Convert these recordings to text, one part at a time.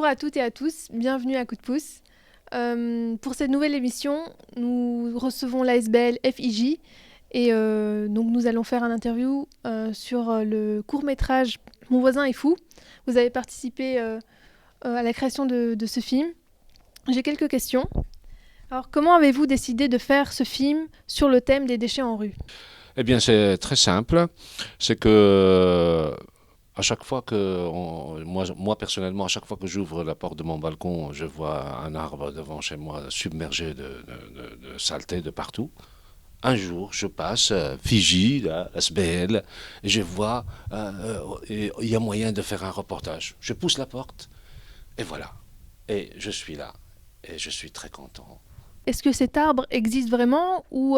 Bonjour à toutes et à tous, bienvenue à Coup de pouce. Pour cette nouvelle émission, nous recevons l'ASBL FIJ et donc nous allons faire une interview sur le court-métrage Mon voisin est fou. Vous avez participé à la création de ce film. J'ai quelques questions. Alors, comment avez-vous décidé de faire ce film sur le thème des déchets en rue ? Eh bien, c'est très simple. C'est que à chaque fois que, moi personnellement, à chaque fois que j'ouvre la porte de mon balcon, je vois un arbre devant chez moi submergé de saleté de partout. Un jour, je passe, Fiji, la SBL, et je vois, il y a moyen de faire un reportage. Je pousse la porte, et voilà. Et je suis là, et je suis très content. Est-ce que cet arbre existe vraiment ou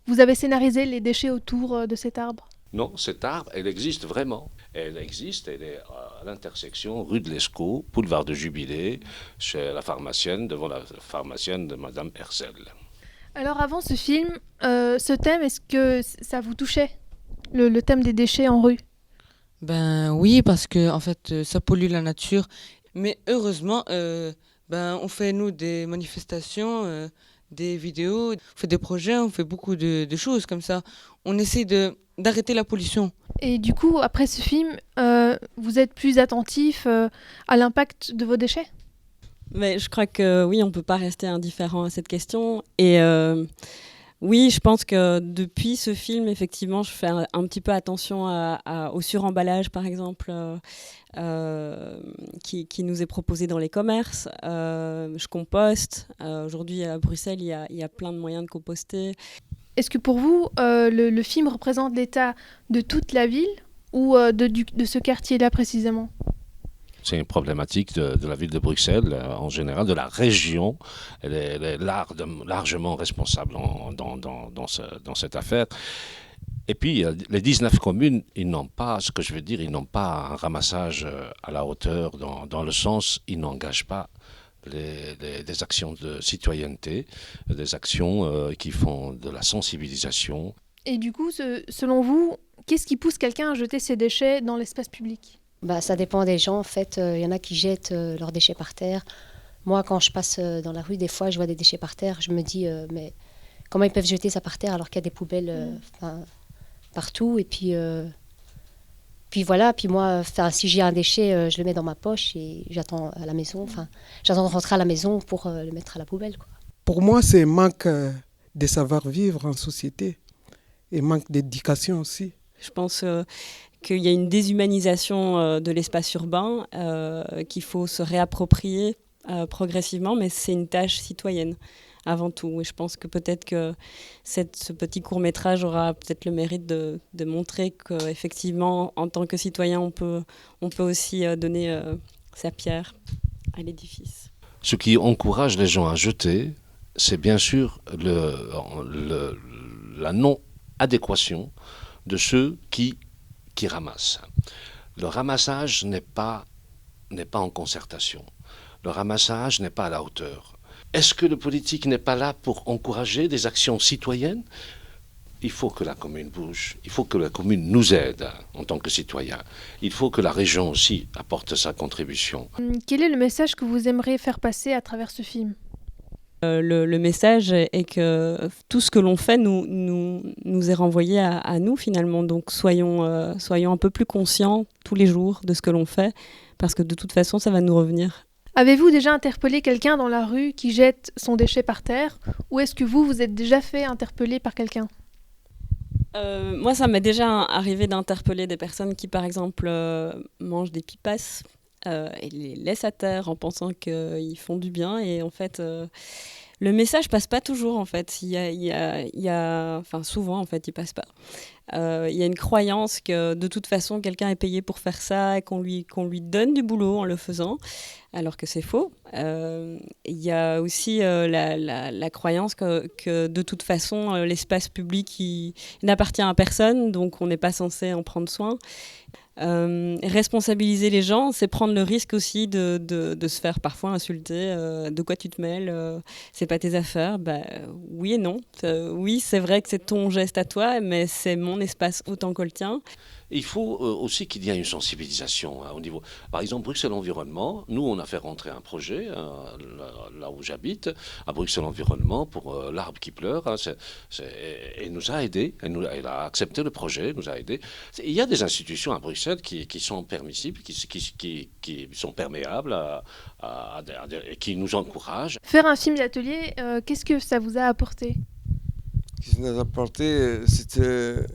vous avez scénarisé les déchets autour de cet arbre ? Non, cet arbre, elle existe vraiment. Elle existe, elle est à l'intersection rue de l'Escaut, boulevard de Jubilé, chez la pharmacienne, devant la pharmacienne de Madame Hersel. Alors avant ce film, ce thème, est-ce que ça vous touchait, le thème des déchets en rue ? Ben oui, parce que en fait, ça pollue la nature. Mais heureusement, on fait nous des manifestations, des vidéos, on fait des projets, on fait beaucoup de choses comme ça. On essaie d'arrêter la pollution. Et du coup, après ce film, vous êtes plus attentif à l'impact de vos déchets ? Mais je crois que oui, on ne peut pas rester indifférent à cette question. Et oui, je pense que depuis ce film, effectivement, je fais un petit peu attention au suremballage, par exemple, qui nous est proposé dans les commerces. Je composte. Aujourd'hui, à Bruxelles, il y a plein de moyens de composter. Est-ce que pour vous, le film représente l'état de toute la ville ou de ce quartier-là précisément ? C'est une problématique de la ville de Bruxelles, en général, de la région. Elle est largement responsable dans cette affaire. Et puis, les 19 communes, ils n'ont pas, ce que je veux dire, ils n'ont pas un ramassage à la hauteur, dans le sens, ils n'engagent pas des actions de citoyenneté, des actions qui font de la sensibilisation. Et du coup, selon vous, qu'est-ce qui pousse quelqu'un à jeter ses déchets dans l'espace public ? Ça dépend des gens. En fait, il y en a qui jettent leurs déchets par terre. Moi, quand je passe dans la rue, des fois, je vois des déchets par terre. Je me dis, mais comment ils peuvent jeter ça par terre alors qu'il y a des poubelles partout ? Et puis voilà. Puis moi, si j'ai un déchet, je le mets dans ma poche et j'attends à la maison. J'attends de rentrer à la maison pour le mettre à la poubelle, quoi. Pour moi, c'est manque de savoir-vivre en société et manque d'éducation aussi. Je pense qu'il y a une déshumanisation de l'espace urbain qu'il faut se réapproprier progressivement, mais c'est une tâche citoyenne avant tout. Et je pense que peut-être que ce petit court-métrage aura peut-être le mérite de montrer qu'effectivement, en tant que citoyen, on peut aussi donner sa pierre à l'édifice. Ce qui encourage les gens à jeter, c'est bien sûr la non-adéquation de ceux qui ramassent. Le ramassage n'est pas en concertation. Le ramassage n'est pas à la hauteur. Est-ce que le politique n'est pas là pour encourager des actions citoyennes ? Il faut que la commune bouge. Il faut que la commune nous aide en tant que citoyens. Il faut que la région aussi apporte sa contribution. Quel est le message que vous aimeriez faire passer à travers ce film ? Le message est que tout ce que l'on fait nous est renvoyé à nous finalement. Donc soyons un peu plus conscients tous les jours de ce que l'on fait, parce que de toute façon ça va nous revenir. Avez-vous déjà interpellé quelqu'un dans la rue qui jette son déchet par terre ? Ou est-ce que vous êtes déjà fait interpeller par quelqu'un ? Moi, ça m'est déjà arrivé d'interpeller des personnes qui, par exemple, mangent des pipasses et les laissent à terre en pensant qu'ils font du bien. Et en fait, le message passe pas toujours, en fait. Souvent, en fait, il passe pas. Il y a une croyance que, de toute façon, quelqu'un est payé pour faire ça et qu'on lui donne du boulot en le faisant, alors que c'est faux. Il y a aussi la croyance que, de toute façon, l'espace public il n'appartient à personne, donc on n'est pas censé en prendre soin. Responsabiliser les gens, c'est prendre le risque aussi de se faire parfois insulter. De quoi tu te mêles, c'est pas tes affaires. Oui et non. Oui, c'est vrai que c'est ton geste à toi, mais c'est mon espace autant que le tien. Et il faut aussi qu'il y ait une sensibilisation au niveau. Par exemple, Bruxelles Environnement, nous, on a fait rentrer un projet, là où j'habite, à Bruxelles Environnement, pour l'arbre qui pleure. Et nous a aidés, elle a accepté le projet, nous a aidés. Il y a des institutions à Bruxelles qui sont permissibles, qui sont perméables et qui nous encouragent. Faire un film d'atelier, qu'est-ce que ça vous a apporté? Ce qui nous a apporté, c'était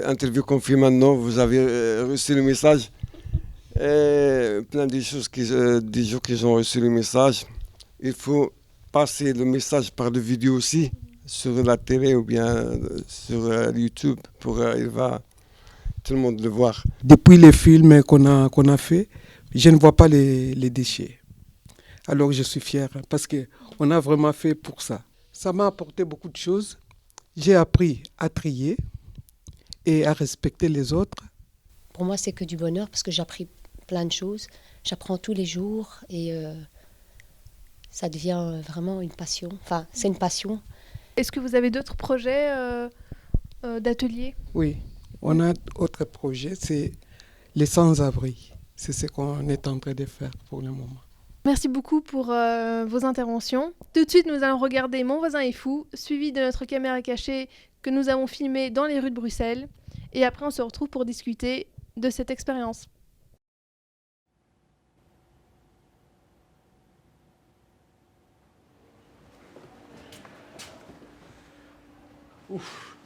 interview qu'on fait maintenant, vous avez reçu le message. Et plein de choses, des gens qui ont reçu le message. Il faut passer le message par des vidéos aussi, sur la télé ou bien sur YouTube, pour tout le monde le voir. Depuis les films qu'on a fait, je ne vois pas les déchets. Alors je suis fier parce qu'on a vraiment fait pour ça. Ça m'a apporté beaucoup de choses. J'ai appris à trier et à respecter les autres. Pour moi, c'est que du bonheur parce que j'ai appris plein de choses. J'apprends tous les jours et ça devient vraiment une passion. Enfin, c'est une passion. Est-ce que vous avez d'autres projets d'atelier? Oui, on a autre projet, c'est les sans-abri. C'est ce qu'on est en train de faire pour le moment. Merci beaucoup pour vos interventions. Tout de suite, nous allons regarder Mon voisin est fou, suivi de notre caméra cachée que nous avons filmée dans les rues de Bruxelles. Et après, on se retrouve pour discuter de cette expérience. Ouf.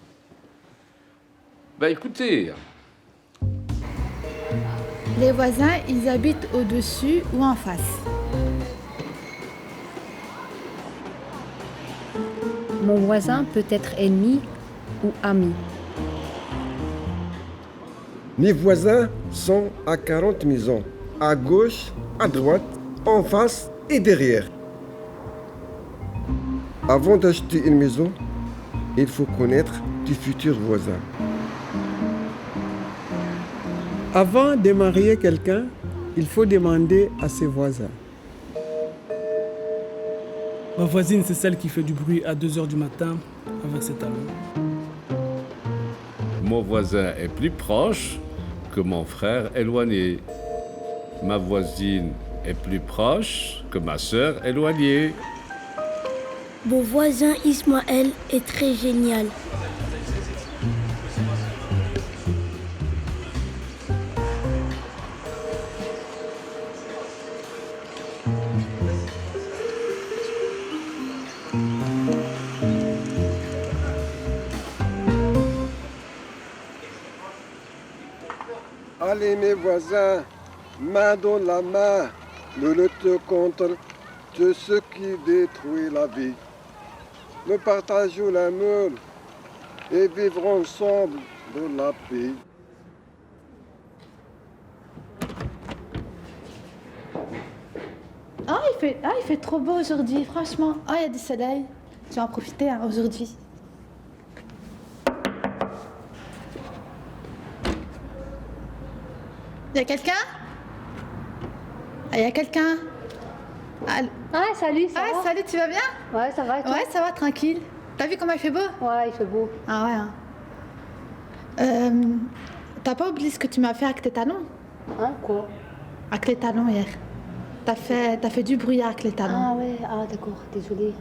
Bah écoutez, Les voisins, ils habitent au-dessus ou en face. Mon voisin peut être ennemi ou ami. Mes voisins sont à 40 maisons, à gauche, à droite, en face et derrière. Avant d'acheter une maison, il faut connaître tes futurs voisins. Avant de marier quelqu'un, il faut demander à ses voisins. Ma voisine, c'est celle qui fait du bruit à 2h du matin avec ses talons. Mon voisin est plus proche que mon frère éloigné. Ma voisine est plus proche que ma sœur éloignée. Mon voisin Ismaël est très génial. Allez mes voisins, main dans la main, nous luttons contre tout ce qui détruit la vie. Nous partageons l'amour et vivons ensemble dans la paix. Il fait trop beau aujourd'hui, franchement. Ah, il y a du soleil. Je vais en profiter aujourd'hui. Il y a quelqu'un? Il y a quelqu'un? Ah, salut, ça va? Salut, tu vas bien? Ouais, ça va et toi? Ouais, ça va, tranquille. T'as vu comment il fait beau? Ouais, il fait beau. Ah ouais. T'as pas oublié ce que tu m'as fait avec tes talons? Hein, quoi? Avec les talons hier. T'as fait du bruit avec les talons. Ah ouais, d'accord, désolée.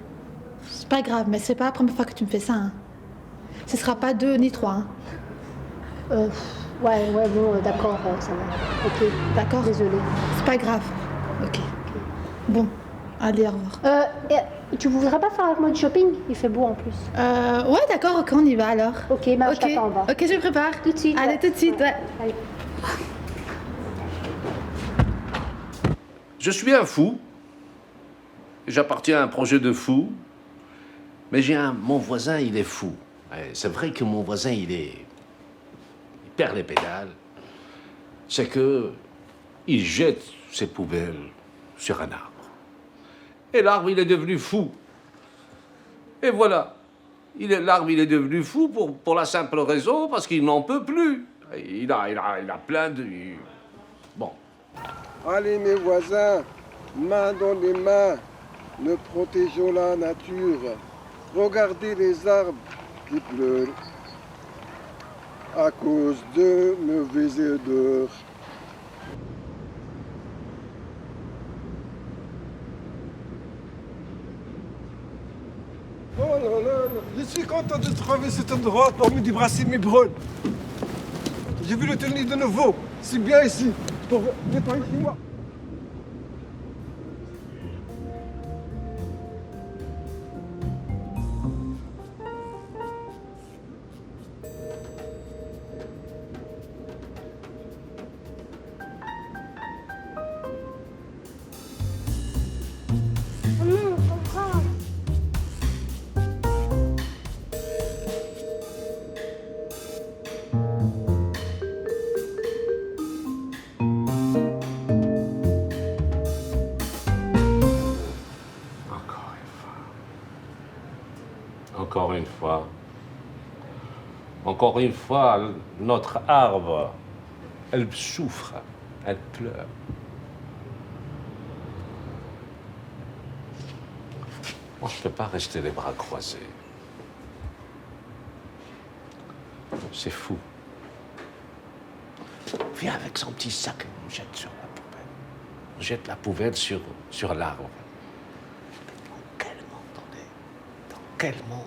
C'est pas grave, mais c'est pas la première fois que tu me fais ça. Hein. Ce sera pas 2 ni 3. Hein. Ouais, bon, d'accord, ça va. Ok. D'accord? Désolée. C'est pas grave. Ok. Bon, allez, au revoir. Tu voudrais pas faire avec moi du shopping? Il fait beau en plus. Ouais, d'accord, ok, on y va alors. Ok, je t'attends en bas. Ok, je prépare. Tout de suite. Allez, tout de suite, ouais. Allez. je suis un fou. J'appartiens à un projet de fou. Mais mon voisin, il est fou. C'est vrai que mon voisin, il perd les pédales. C'est que il jette ses poubelles sur un arbre. Et l'arbre, il est devenu fou. Et voilà. L'arbre, il est devenu fou pour la simple raison parce qu'il n'en peut plus. Il a plein de... Bon. Allez mes voisins, main dans les mains, nous protégeons la nature. Regardez les arbres qui pleurent. à cause de mauvaises odeurs. Oh là là, je suis content de trouver cet endroit pour me débarrasser mes brûles. Je vais le tenir de nouveau. C'est bien ici, pour nettoyer chez moi. Encore une fois, notre arbre, elle souffre, elle pleure. Moi, je ne peux pas rester les bras croisés. C'est fou. Viens avec son petit sac, on jette sur la poubelle. On jette la poubelle sur l'arbre. Dans quel monde on est? Dans quel monde?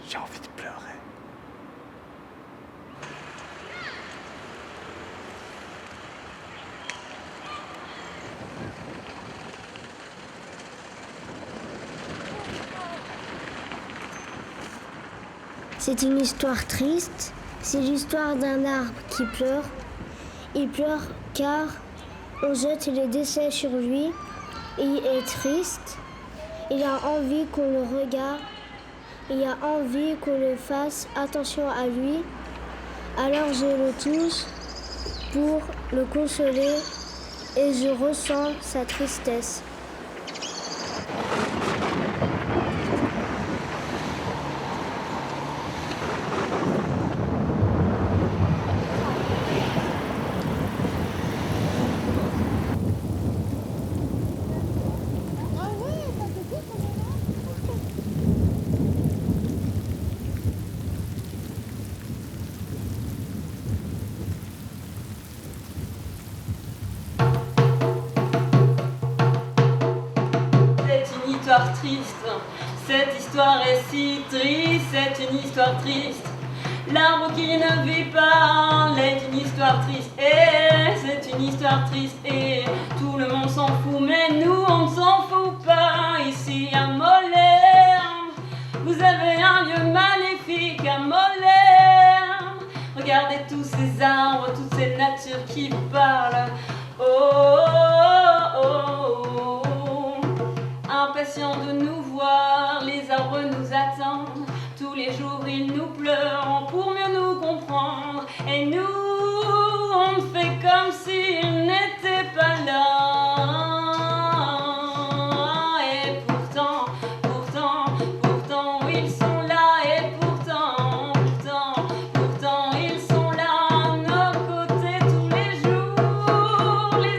J'ai envie de pleurer. C'est une histoire triste. C'est l'histoire d'un arbre qui pleure. Il pleure car on jette les déchets sur lui. Il est triste. Il a envie qu'on le regarde. Il a envie qu'on le fasse attention à lui. Alors je le touche pour le consoler et je ressens sa tristesse. Triste. Cette histoire est si triste, c'est une histoire triste. L'arbre qui ne vit pas est une histoire triste. Et c'est une histoire triste. Et tout le monde s'en fout, mais nous on ne s'en fout pas. Ici à Mollern, vous avez un lieu magnifique à Mollern. Regardez tous ces arbres, toutes ces natures qui parlent. Oh, oh, oh, oh. Impatients de nous voir, les arbres nous attendent. Tous les jours ils nous pleurent pour mieux nous comprendre. Et nous, on fait comme s'ils n'étaient pas là. Et pourtant, ils sont là. Et pourtant, ils sont là à nos côtés tous les jours. Les